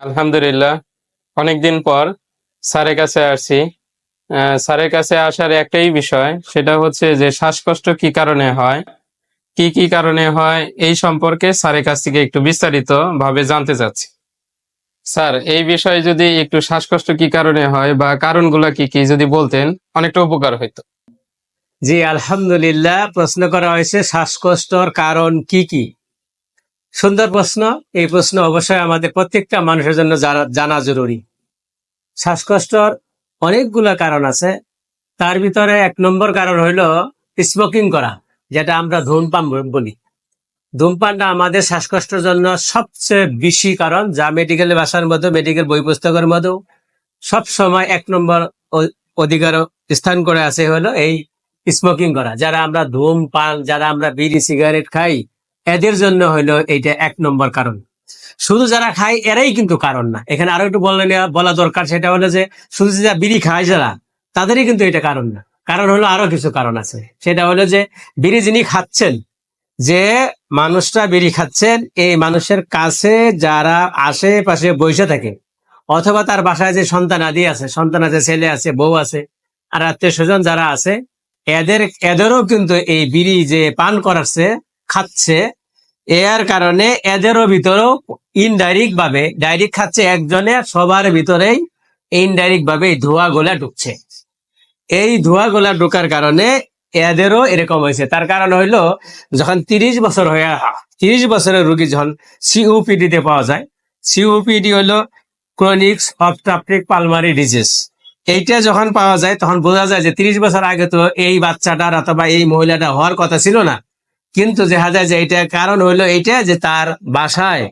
আলহামদুলিল্লাহ, অনেকদিন পর স্যারের কাছে আসছি। স্যারের কাছে আসার একটাই বিষয়, সেটা হচ্ছে যে শ্বাসকষ্ট কি কারণে হয়, কি কি কারণে হয় এই সম্পর্কে স্যারের কাছ থেকে একটু বিস্তারিত ভাবে জানতে চাচ্ছি। স্যার, এই বিষয়ে যদি একটু শ্বাসকষ্ট কি কারণে হয় বা কারণগুলো কি কি যদি বলতেন, অনেকটা উপকার হইতো। জি, আলহামদুলিল্লাহ। প্রশ্ন করা হয়েছে শ্বাসকষ্টর কারণ কি কি। সুন্দর প্রশ্ন। এই প্রশ্ন অবশ্যই আমাদের প্রত্যেকটা মানুষের জন্য জানা জরুরি। শ্বাসকষ্টর অনেকগুলো কারণ আছে। তার ভিতরে 1 নম্বর কারণ হইল স্মোকিং করা, যেটা আমরা ধূমপান বলি। ধূমপানটা আমাদের শ্বাসকষ্টের জন্য সবচেয়ে বেশি কারণ, যা মেডিকেল ভাষার মধ্যে, মেডিকেল বই পুস্তকের মধ্যেও সব সময় 1 নম্বর অধিকার স্থান করে আছে হলো এই স্মোকিং করা। যারা আমরা ধূমপান, যারা আমরা বিড়ি সিগারেট খাই, এদের জন্য হইলো এইটা 1 নম্বর কারণ। শুধু যারা খায় এরাই কিন্তু কারণ না। এখানে আরো একটু বলা দরকার, সেটা হলো যে শুধু যারা বিড়ি খায় যারা, তাদেরই কিন্তু এটা কারণ না। কারণ হলো আরো কিছু কারণ আছে। সেটা হলো যে বিড়ি যিনি খাচ্ছেন, যে মানুষটা বিড়ি খাচ্ছেন, এই মানুষের কাছে যারা আশেপাশে বসে থাকে, অথবা তার বাসায় যে সন্তানাদি আছে, সন্তান আছে, ছেলে আছে, বউ আছে, আর আত্মীয় স্বজন যারা আছে, এদেরও কিন্তু এই বিড়ি যে পান করাচ্ছে, খাচ্ছে, এর কারণে এদেরও ভিতরেও ইনডাইরেক্ট ভাবে, ডাইরেক্ট খাচ্ছে একজনে, সবার ভিতরেই ইনডাইরেক্ট ভাবে এই ধোঁয়া গোলা ঢুকছে। এই ধোঁয়া গোলা ঢোকার কারণে এদেরও এরকম হয়েছে। তার কারণ হইলো, যখন 30 বছরের রোগী যখন সিওপিডি তে পাওয়া যায়, সিওপিডি হইলো ক্রনিক অবস্ট্রাকটিভ পালমারি ডিজিজ। এইটা যখন পাওয়া যায়, তখন বোঝা যায় যে 30 বছর আগে তো এই বাচ্চাটার অথবা এই মহিলাটা হওয়ার কথা ছিল না, কিন্তু দেখা যায় যে এটা কারণ হইলো এইটা যে তার বাসায়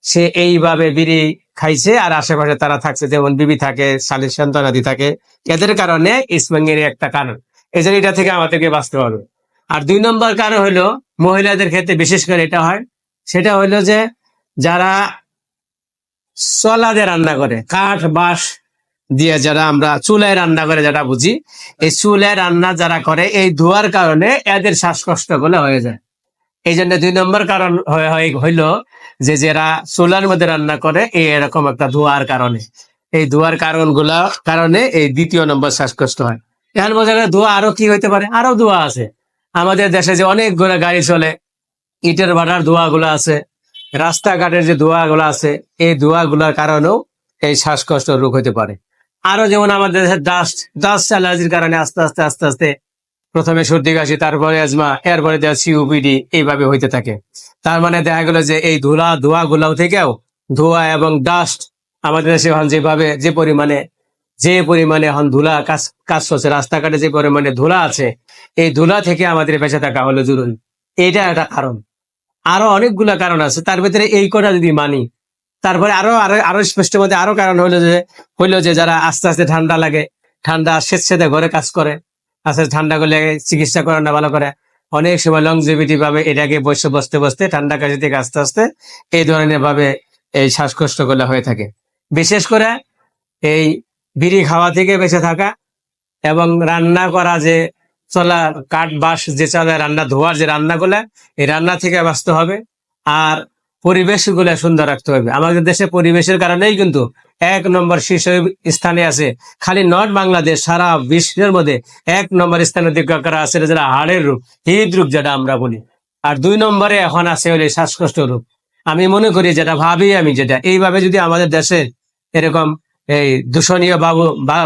সে এইভাবে বিড়ি খাইছে, আর আশেপাশে তারা থাকছে, যেমন বিবি থাকে, শালীর সন্তানাদি থাকে, এদের কারণে স্মোকিং এর একটা কারণ। এই জন্য এটা থেকে আমাদেরকে বাঁচতে হবে। আর 2 নম্বর কারণ হইলো, মহিলাদের ক্ষেত্রে বিশেষ করে এটা হয়, সেটা হইলো যে যারা চলাতে রান্না করে, কাঠ বাঁশ দিয়ে যারা আমরা চুলায় রান্না করে যেটা বুঝি, এই চুলায় রান্না যারা করে, এই ধোয়ার কারণে এদের শ্বাসকষ্ট গুলো হয়ে যায়। এই জন্য 2 নম্বর কারণ হইলো যে যারা চুলার মধ্যে রান্না করে, এই এরকম একটা ধোঁয়ার কারণে, এই ধোঁয়ার কারণে এই 2য় নম্বর শ্বাসকষ্ট হয়। এখন বোঝা গেল ধোঁয়া আরো কি হইতে পারে। আরো ধোঁয়া আছে আমাদের দেশে, যে অনেকগুলো গাড়ি চলে, ইটের ভাটার ধোঁয়া গুলো আছে, রাস্তাঘাটের যে ধোঁয়া গুলো আছে, এই ধোঁয়া গুলার কারণেও এই শ্বাসকষ্ট রোগ হতে পারে। আরো যেমন আমাদের দেশের ডাস্ট অ্যালার্জির কারণে আস্তে আস্তে আস্তে আস্তে প্রথমে সর্দি কাশি, তারপরে আজমা, এরপরে সিওপিডি, এইভাবে হইতে থাকে। তার মানে দেখা গেল যে এই ধোঁয়া গুলাও থেকেও, ধোঁয়া এবং ডাস্ট আমাদের দেশে এখন যে পরিমাণে এখন ধুলা কাজ করছে, রাস্তাঘাটে যে পরিমাণে ধুলা আছে, এই ধুলা থেকে আমাদের বেঁচে থাকা হলো জরুরি। এটা একটা কারণ। আরো অনেকগুলা কারণ আছে, তার ভিতরে এই কটা যদি মানি, তারপরে আরো আরো আরো স্পষ্ট মধ্যে আরো কারণ হইলো যে যারা আস্তে আস্তে ঠান্ডা লাগে, ঠান্ডা স্বেচ্ছাতে ঘরে কাজ করে, আস্তে আস্তে ঠান্ডা করলে চিকিৎসা করে না ভালো করে, অনেক সময় লংজিভিটি ভাবে এটাকে বসতে বসতে ঠান্ডা কাশি থেকে আস্তে আস্তে এই ধরনের ভাবে এই শ্বাসকষ্ট গুলো হয়ে থাকে। বিশেষ করে এই বিড়ি খাওয়া থেকে বেঁচে থাকা, এবং রান্না করা, যে চলা কাঠ বাঁশ যে চলে রান্না, ধোয়ার যে রান্নাগুলা, এই রান্না থেকে বাঁচতে হবে। আর পরিবেশ গুলা সুন্দর রাখতে হবে। আমাদের দেশে পরিবেশের কারণেই কিন্তু 1 নম্বর শীর্ষ স্থানে আছে। খালি নর্থ বাংলাদেশ, সারা বিশ্বের মধ্যে 1 নম্বর স্থানে অধিকার করা আছে যেটা হাড়ের রোগ, হৃদরোগ যেটা আমরা বলি। আর 2 নম্বরে এখন আছে হলে শ্বাসকষ্ট রোগ। আমি মনে করি, যেটা ভাবি আমি, যেটা এইভাবে যদি আমাদের দেশে এরকম এই দূষণীয়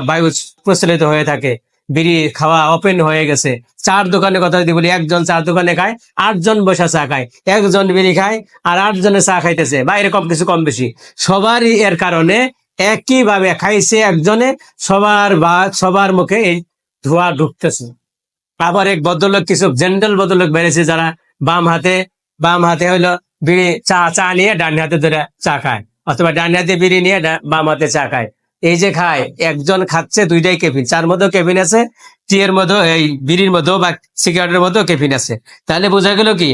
বায়ু প্রচলিত হয়ে থাকে, বিড়ি খাওয়া ওপেন হয়ে গেছে, চার দোকানের কথা যদি বলি, একজন চার দোকানে খায়, 8 জন বসে চা খায়, একজন বিড়ি খায় আর 8 জনে চা খাইতেছে, বা এরকম কিছু কম বেশি, সবারই এর কারণে একইভাবে খাইছে একজনে, সবার মুখে এই ধোঁয়া ঢুকতেছে। আবার এক ভদ্রলোক, কিছু জেন্টাল ভদ্রলোক বেড়েছে, যারা বাম হাতে হইলো বিড়ি চা নিয়ে ডান হাতে ধরে চা খায়, অথবা ডান হাতে বিড়ি নিয়ে বাম হাতে চা খায়। এই যে খায়, একজন খাচ্ছে, দুইটাই কেফিন, চার মধ্যেও কেফিন আছে, টি এর মধ্যেও, এই বিড়ির মধ্যেও বা সিগারেটের মধ্যেও কেফিন আছে। তাহলে বোঝা গেল কি,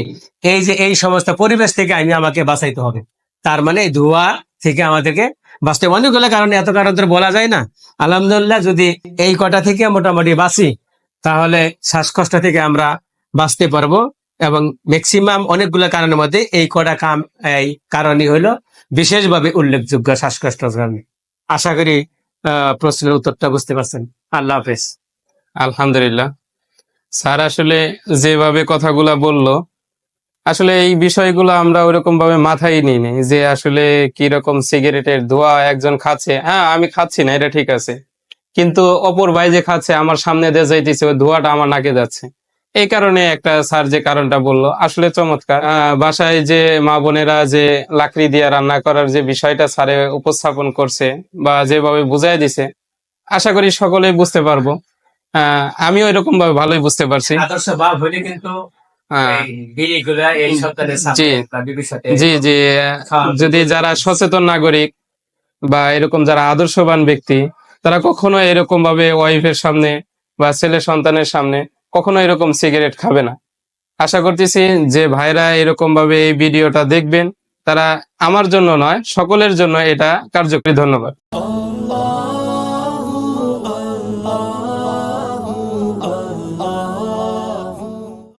এই যে এই সমস্ত পরিবেশ থেকে আমাকে বাঁচাইতে হবে। তার মানে এই ধোঁয়া থেকে আমাদেরকে বাঁচতে, অনেকগুলো কারণে, এত কারণ তো বলা যায় না। আলহামদুলিল্লাহ, যদি এই কটা থেকে মোটামুটি বাঁচি, তাহলে শ্বাসকষ্ট থেকে আমরা বাঁচতে পারবো এবং ম্যাক্সিমাম অনেকগুলো কারণের মধ্যে এই কটা এই কারণই হলো বিশেষভাবে উল্লেখযোগ্য শ্বাসকষ্টের কারণে। আশা করি প্রশ্নের উত্তরটা বুঝতে পারছেন। আল্লাহ হাফেজ। আলহামদুলিল্লাহ। স্যার আসলে যেভাবে কথাগুলা বললো, আসলে এই বিষয়গুলো আমরা ওরকম ভাবে মাথায় নিই নি, যে আসলে কি রকম সিগারেটের ধোঁয়া একজন খাচ্ছে, হ্যাঁ আমি খাচ্ছি না এটা ঠিক আছে, কিন্তু অপর ভাই যে খাচ্ছে আমার সামনে দিয়ে যাইতেছে, ওই ধোঁয়াটা আমার নাকে যাচ্ছে। এই কারণে একটা স্যার যে কারণটা বললো আসলে চমৎকার। বাসায় যে মা বোনেরা যে লাকড়ি দিয়ে রান্না করার যে বিষয়টা স্যারে উপস্থাপন করছে বা যেভাবে বুঝাই দিছে, আশা করি সকলেই বুঝতে পারবো। আমিও এরকম ভাবে ভালোই বুঝতে পারছি। আদর্শ ভাব হইলে কিন্তু আহ, এই বিড়িগুলা এই সন্তানের জি সামনে বা বিবির সাথে জি জি খাওয়া যদি যারা সচেতন নাগরিক বা এরকম যারা আদর্শবান ব্যক্তি, তারা কখনো এরকম ভাবে ওয়াইফের সামনে বা ছেলে সন্তানের সামনে কখনো এরকম সিগারেট খাবে না। আশা করতেছি যে ভাইরা এরকম ভাবে এই ভিডিওটা দেখবেন, তারা আমার জন্য নয় সকলের জন্য এটা কার্যকরী। ধন্যবাদ।